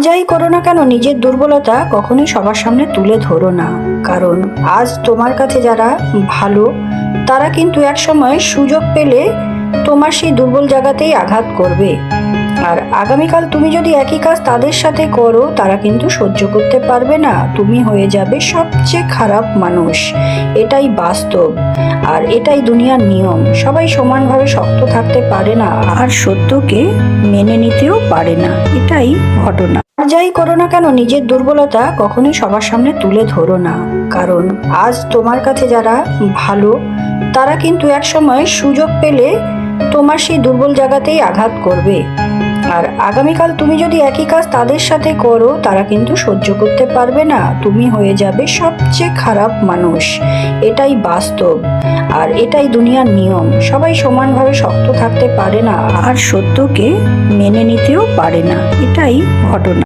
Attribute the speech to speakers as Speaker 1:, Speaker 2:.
Speaker 1: যাই করো না কেন নিজের দুর্বলতা কখনোই সবার সামনে তুলে ধরো না। কারণ আজ তোমার কাছে যারা ভালো তারা কিন্তু একসময় সুযোগ পেলে তোমার সেই দুর্বল জায়গাতেই আঘাত করবে। আর আগামীকাল তুমি যদি একই কাজ তাদের সাথে করো তারা কিন্তু সহ্য করতে পারবে না, তুমি হয়ে যাবে সবচেয়ে খারাপ মানুষ। এটাই বাস্তব আর এটাই দুনিয়ার নিয়ম। সবাই সমানভাবে শক্ত থাকতে পারে না আর সত্যকে মেনে নিতেও পারে না, এটাই ঘটনা। আর যাই করো না কেন নিজের দুর্বলতা কখনোই সবার সামনে তুলে ধরো না। কারণ আজ তোমার কাছে যারা ভালো তারা কিন্তু একসময় সুযোগ পেলে তোমার সেই দুর্বল জায়গাতেই আঘাত করবে। আর আগামীকাল তুমি যদি একই কাজ তাদের সাথে করো তারা কিন্তু সহ্য করতে পারবে না, তুমি হয়ে যাবে সবচেয়ে খারাপ মানুষ। এটাই বাস্তব আর এটাই দুনিয়ার নিয়ম। সবাই সমানভাবে শক্ত থাকতে পারে না আর সত্যকে মেনে নিতেও পারে না, এটাই ঘটনা।